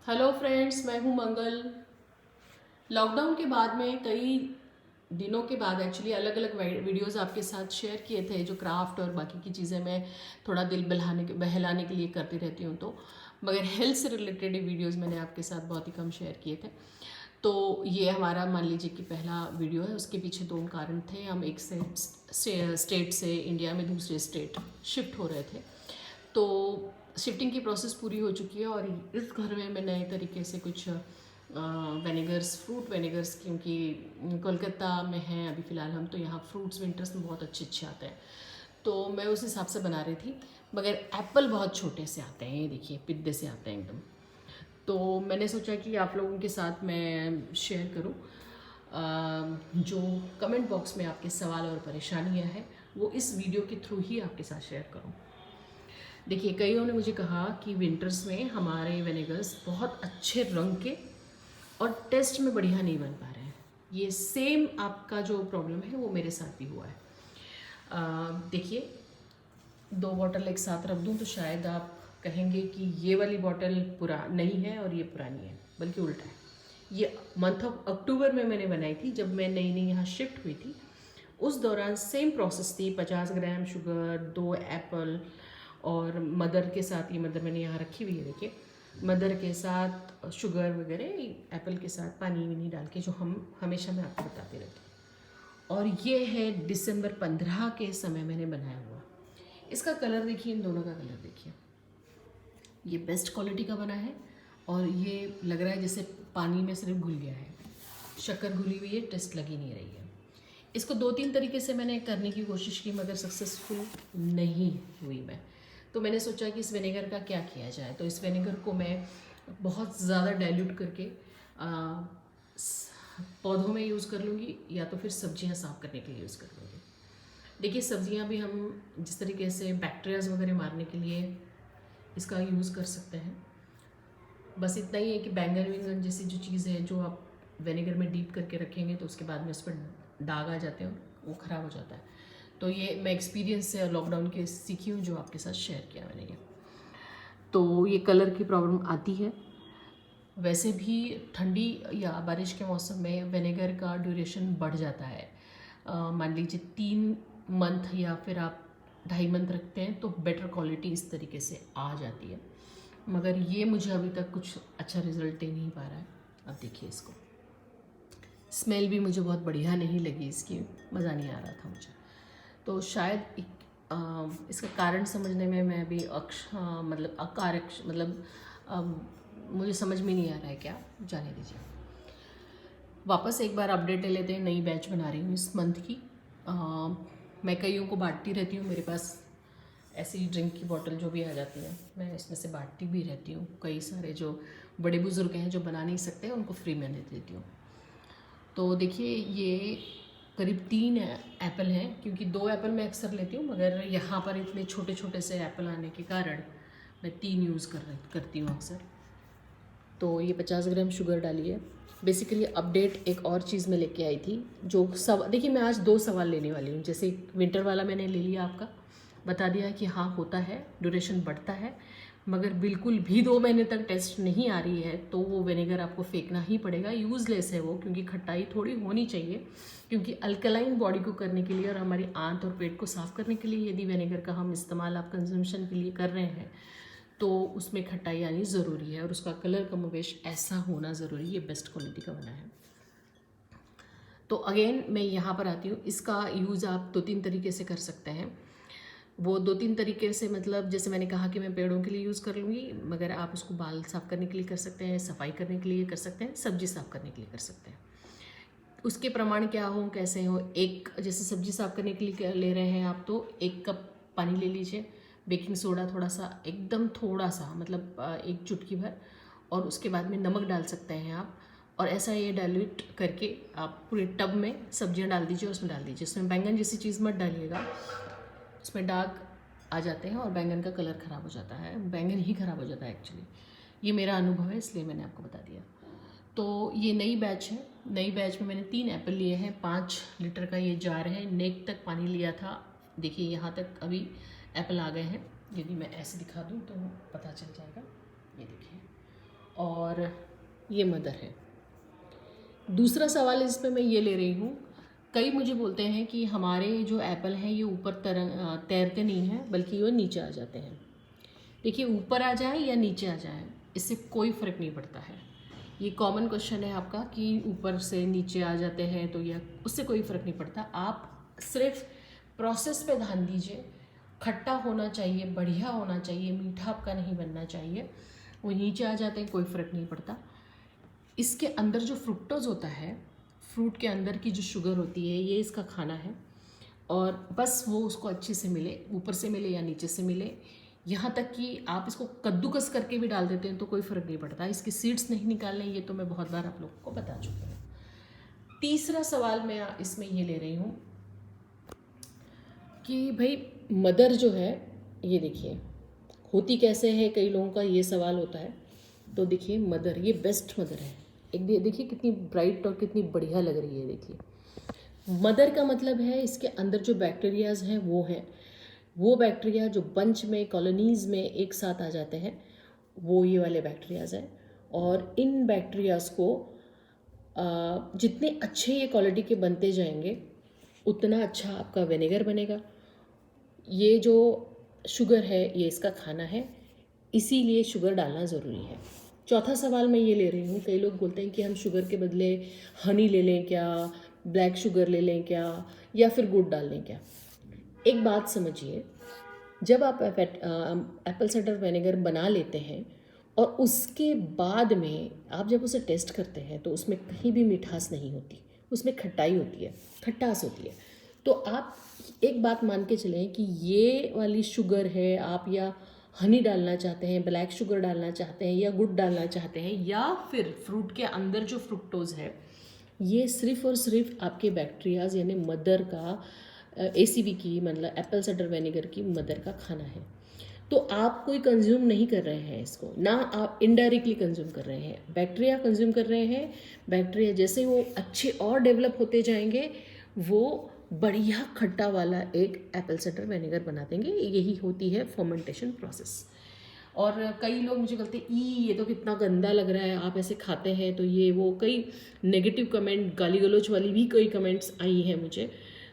Hello friends, मैं हूं मंगल। Lockdown के बाद में कई दिनों के बाद एक्चुअली अलग अलग वीडियोस आपके साथ शेयर किए थे, जो क्राफ्ट और बाकी की चीज़ें मैं थोड़ा दिल बहलाने के लिए करती रहती हूँ। तो मगर हेल्थ से रिलेटेड वीडियोस मैंने आपके साथ बहुत ही कम शेयर किए थे। तो ये हमारा मान लीजिए कि पहला वीडियो है। उसके पीछे दो कारण थे। हम एक स्टेट से इंडिया में दूसरे स्टेट शिफ्ट हो रहे थे। तो शिफ्टिंग की प्रोसेस पूरी हो चुकी है और इस घर में मैं नए तरीके से कुछ वेनेगर्स, फ्रूट वेनेगर्स, क्योंकि कोलकाता में हैं अभी फ़िलहाल हम, तो यहाँ फ्रूट्स विंटर्स में बहुत अच्छे अच्छे आते हैं। तो मैं उस हिसाब से बना रही थी, मगर एप्पल बहुत छोटे से आते हैं, ये देखिए पिद्दे से आते हैं एकदम। तो मैंने सोचा कि आप लोगों के साथ मैं शेयर करूं। जो कमेंट बॉक्स में आपके सवाल और परेशानियां हैं वो इस वीडियो के थ्रू ही आपके साथ शेयर करूं। देखिए, कईयों ने मुझे कहा कि विंटर्स में हमारे विनेगर्स बहुत अच्छे रंग के और टेस्ट में बढ़िया नहीं बन पा रहे हैं। ये सेम आपका जो प्रॉब्लम है वो मेरे साथ भी हुआ है। देखिए, दो बॉटल एक साथ रख दूं तो शायद आप कहेंगे कि ये वाली बॉटल नई है और ये पुरानी है, बल्कि उल्टा है। ये मंथ ऑफ अक्टूबर में मैंने बनाई थी, जब मैं नई नई यहाँ शिफ्ट हुई थी। उस दौरान सेम प्रोसेस थी। 50 ग्राम शुगर, 2 एप्पल और मदर के साथ, ये मदर मैंने यहाँ रखी हुई है, देखिए, मदर के साथ शुगर वगैरह, एप्पल के साथ पानी वानी डाल के, जो हम हमेशा मैं आपको बताती रहती हूँ। और ये है दिसंबर 15 के समय मैंने बनाया हुआ। इसका कलर देखिए, इन दोनों का कलर देखिए, ये बेस्ट क्वालिटी का बना है और ये लग रहा है जैसे पानी में सिर्फ घुल गया है, शक्कर घुली हुई है, टेस्ट लगी नहीं रही है। इसको 2-3 तरीके से मैंने करने की कोशिश की, मगर सक्सेसफुल नहीं हुई मैं। तो मैंने सोचा कि इस विनेगर का क्या किया जाए। तो इस विनेगर को मैं बहुत ज़्यादा डाइल्यूट करके पौधों में यूज़ कर लूँगी, या तो फिर सब्जियां साफ़ करने के लिए यूज़ कर लूँगी। देखिए, सब्जियां भी हम जिस तरीके से बैक्टीरियाज वगैरह मारने के लिए इसका यूज़ कर सकते हैं। बस इतना ही है कि बैंगन वैंगन जैसी जो चीज़ है, जो आप विनेगर में डीप करके रखेंगे तो उसके बाद में उस पर दाग आ जाते हैं और वो ख़राब हो जाता है। तो ये मैं एक्सपीरियंस से लॉकडाउन के सीखी हूँ, जो आपके साथ शेयर किया मैंने ये। तो ये कलर की प्रॉब्लम आती है। वैसे भी ठंडी या बारिश के मौसम में विनेगर का ड्यूरेशन बढ़ जाता है। मान लीजिए 3 मंथ या फिर आप 2.5 मंथ रखते हैं तो बेटर क्वालिटी इस तरीके से आ जाती है। मगर ये मुझे अभी तक कुछ अच्छा रिजल्ट दे नहीं पा रहा है। अब देखिए, इसको स्मेल भी मुझे बहुत बढ़िया नहीं लगी, इसकी मज़ा नहीं आ रहा था मुझे। तो शायद इसका कारण समझने में मैं अभी मतलब अकार्यक्ष मतलब मुझे समझ में नहीं आ रहा है क्या, जाने दीजिए। वापस एक बार अपडेट ले लेते हैं। नई बैच बना रही हूँ इस मंथ की। मैं कईयों को बांटती रहती हूँ, मेरे पास ऐसी ड्रिंक की बोतल जो भी आ जाती है मैं इसमें से बांटती भी रहती हूँ। कई सारे जो बड़े बुज़ुर्ग हैं जो बना नहीं सकते उनको फ्री में दे देती हूँ। तो देखिए, ये करीब 3 एप्पल हैं, क्योंकि 2 एप्पल मैं अक्सर लेती हूँ, मगर यहाँ पर इतने छोटे छोटे से एप्पल आने के कारण मैं 3 यूज़ करती हूँ अक्सर। तो ये 50 ग्राम शुगर डाली है। बेसिकली अपडेट एक और चीज़ में लेके आई थी, जो सब देखिए, मैं आज 2 सवाल लेने वाली हूँ। जैसे विंटर वाला मैंने ले लिया, आपका बता दिया कि हाँ होता है, ड्यूरेशन बढ़ता है, मगर बिल्कुल भी 2 महीने तक टेस्ट नहीं आ रही है तो वो विनेगर आपको फेंकना ही पड़ेगा, यूज़लेस है वो, क्योंकि खट्टाई थोड़ी होनी चाहिए। क्योंकि अल्कलाइन बॉडी को करने के लिए और हमारी आंत और पेट को साफ़ करने के लिए यदि विनेगर का हम इस्तेमाल आप कंजम्पशन के लिए कर रहे हैं तो उसमें खट्टाई आनी ज़रूरी है और उसका कलर कमोवेश ऐसा होना ज़रूरी है। ये बेस्ट क्वालिटी का बना है। तो अगेन मैं यहाँ पर आती हूँ। इसका यूज़ आप 2-3 तरीके से कर सकते हैं। वो 2-3 तरीके से मतलब, जैसे मैंने कहा कि मैं पेड़ों के लिए यूज़ कर लूँगी, मगर आप उसको बाल साफ़ करने के लिए कर सकते हैं, सफाई करने के लिए कर सकते हैं, सब्जी साफ़ करने के लिए कर सकते हैं। उसके प्रमाण क्या हो, कैसे हो, एक जैसे सब्जी साफ़ करने के लिए ले रहे हैं आप, तो 1 कप पानी ले लीजिए, बेकिंग सोडा थोड़ा सा, एकदम थोड़ा सा, मतलब 1 चुटकी भर, और उसके बाद में नमक डाल सकते हैं आप। और ऐसा ये डाइल्यूट करके आप पूरे टब में सब्जियां डाल दीजिए और उसमें डाल दीजिए। उसमें बैंगन जैसी चीज़ मत डालिएगा, उसमें दाग आ जाते हैं और बैंगन का कलर ख़राब हो जाता है, बैंगन ही ख़राब हो जाता है एक्चुअली। ये मेरा अनुभव है, इसलिए मैंने आपको बता दिया। तो ये नई बैच है। नई बैच में मैंने 3 एप्पल लिए हैं, 5 लीटर का ये जार है, नेक तक पानी लिया था। देखिए, यहाँ तक अभी एप्पल आ गए हैं। यदि मैं ऐसे दिखा दूँ तो पता चल जाएगा, ये देखिए। और ये मदर है। दूसरा सवाल इस पे मैं ये ले रही हूँ, कई मुझे बोलते हैं कि हमारे जो एप्पल हैं ये ऊपर तैरते नहीं हैं बल्कि वो नीचे आ जाते हैं। देखिए, ऊपर आ जाए या नीचे आ जाए इससे कोई फ़र्क नहीं पड़ता है। ये कॉमन क्वेश्चन है आपका कि ऊपर से नीचे आ जाते हैं तो या उससे कोई फ़र्क नहीं पड़ता। आप सिर्फ प्रोसेस पे ध्यान दीजिए। खट्टा होना चाहिए, बढ़िया होना चाहिए, मीठा आपका नहीं बनना चाहिए। वो नीचे आ जाते हैं कोई फ़र्क नहीं पड़ता। इसके अंदर जो फ्रुक्टोज होता है, फ्रूट के अंदर की जो शुगर होती है, ये इसका खाना है और बस वो उसको अच्छे से मिले, ऊपर से मिले या नीचे से मिले। यहाँ तक कि आप इसको कद्दूकस करके भी डाल देते हैं तो कोई फ़र्क नहीं पड़ता। इसके सीड्स नहीं निकालने, ये तो मैं बहुत बार आप लोगों को बता चुकी हूँ। तीसरा सवाल मैं इसमें ये ले रही हूँ कि भाई मदर जो है, ये देखिए होती कैसे है, कई लोगों का ये सवाल होता है। तो देखिए मदर, ये बेस्ट मदर है। एक देखिए कितनी ब्राइट और कितनी बढ़िया लग रही है। देखिए मदर का मतलब है इसके अंदर जो बैक्टीरियाज हैं वो हैं, वो बैक्टीरिया जो बंच में, कॉलोनीज़ में एक साथ आ जाते हैं, वो ये वाले बैक्टीरियाज हैं। और इन बैक्टीरियाज को जितने अच्छे ये क्वालिटी के बनते जाएंगे उतना अच्छा आपका विनेगर बनेगा। ये जो शुगर है ये इसका खाना है, इसीलिए शुगर डालना ज़रूरी है। चौथा सवाल मैं ये ले रही हूँ, कई लोग बोलते हैं कि हम शुगर के बदले हनी ले लें क्या, ब्लैक शुगर ले लें क्या, या फिर गुड़ डाल लें क्या। एक बात समझिए, जब आप एप्पल साइडर विनेगर बना लेते हैं और उसके बाद में आप जब उसे टेस्ट करते हैं तो उसमें कहीं भी मिठास नहीं होती, उसमें खटाई होती है, खटास होती है। तो आप एक बात मान के चलें कि ये वाली शुगर है, आप या हनी डालना चाहते हैं, ब्लैक शुगर डालना चाहते हैं, या गुड़ डालना चाहते हैं, या फिर फ्रूट के अंदर जो फ्रुक्टोज है, ये सिर्फ और सिर्फ आपके बैक्टीरियाज यानी मदर का ACV की, मतलब एप्पल साइडर विनेगर की मदर का खाना है। तो आप कोई कंज्यूम नहीं कर रहे हैं इसको, ना आप इनडायरेक्टली कंज्यूम कर रहे हैं, बैक्टीरिया कंज्यूम कर रहे हैं। बैक्टीरिया जैसे वो अच्छे और डेवलप होते जाएंगे, वो बढ़िया खट्टा वाला एक एप्पल साइडर विनेगर बना देंगे। यही होती है फर्मेंटेशन प्रोसेस। और कई लोग मुझे कहते हैं ये तो कितना गंदा लग रहा है, आप ऐसे खाते हैं तो ये वो, कई नेगेटिव कमेंट, गाली गलौज वाली भी कई कमेंट्स आई हैं मुझे।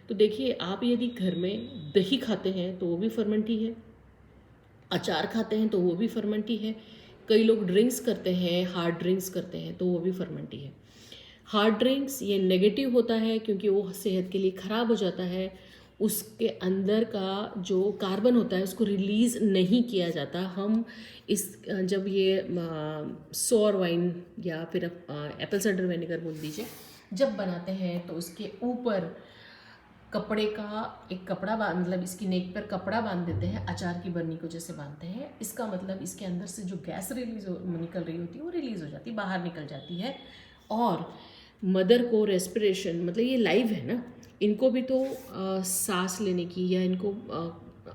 तो देखिए, आप यदि घर में दही खाते हैं तो वो भी फर्मेंट ही है, अचार खाते हैं तो वो भी फर्मेंट ही है, कई लोग ड्रिंक्स करते हैं, हार्ड ड्रिंक्स करते हैं तो वो भी फर्मेंट ही है। हार्ड ड्रिंक्स ये नेगेटिव होता है क्योंकि वो सेहत के लिए ख़राब हो जाता है, उसके अंदर का जो कार्बन होता है उसको रिलीज़ नहीं किया जाता। हम इस जब ये सोर वाइन या फिर एप्पल साइडर विनेगर बोल दीजिए, जब बनाते हैं तो उसके ऊपर कपड़े का एक कपड़ा मतलब इसकी नेक पर कपड़ा बांध देते हैं, अचार की बर्नी को जैसे बांधते हैं। इसका मतलब इसके अंदर से जो गैस निकल रही होती है वो रिलीज़ हो जाती है, बाहर निकल जाती है। और मदर को रेस्पिरेशन, मतलब ये लाइव है ना, इनको भी तो सांस लेने की या इनको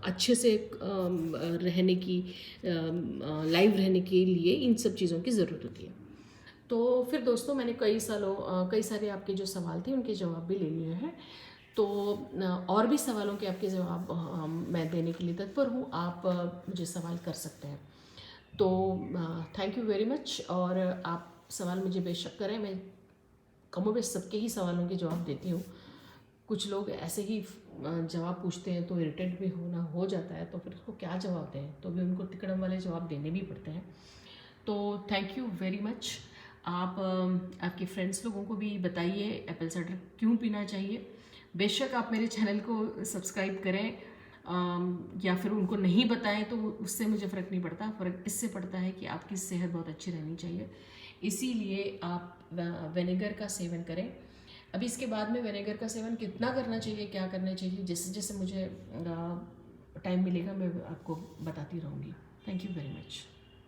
अच्छे से रहने की, लाइव रहने के लिए इन सब चीज़ों की ज़रूरत होती है। तो फिर दोस्तों, मैंने कई सारे आपके जो सवाल थे उनके जवाब भी ले लिए हैं। तो और भी सवालों के आपके जवाब मैं देने के लिए तत्पर हूँ, आप मुझे सवाल कर सकते हैं। तो थैंक यू वेरी मच। और आप सवाल मुझे बेशक करें, मैं कमोबेश सबके ही सवालों के जवाब देती हूँ। कुछ लोग ऐसे ही जवाब पूछते हैं तो इरिटेट भी हो जाता है, तो फिर उसको क्या जवाब दें, तो भी उनको तिकड़म वाले जवाब देने भी पड़ते हैं। तो थैंक यू वेरी मच। आप आपके फ्रेंड्स लोगों को भी बताइए एप्पल साइडर क्यों पीना चाहिए। बेशक आप मेरे चैनल को सब्सक्राइब करें या फिर उनको नहीं बताएं तो उससे मुझे फ़र्क नहीं पड़ता। फ़र्क इससे पड़ता है कि आपकी सेहत बहुत अच्छी रहनी चाहिए, इसीलिए आप विनेगर का सेवन करें। अभी इसके बाद में विनेगर का सेवन कितना करना चाहिए, क्या करना चाहिए, जैसे जैसे मुझे टाइम मिलेगा मैं आपको बताती रहूँगी। Thank you very much.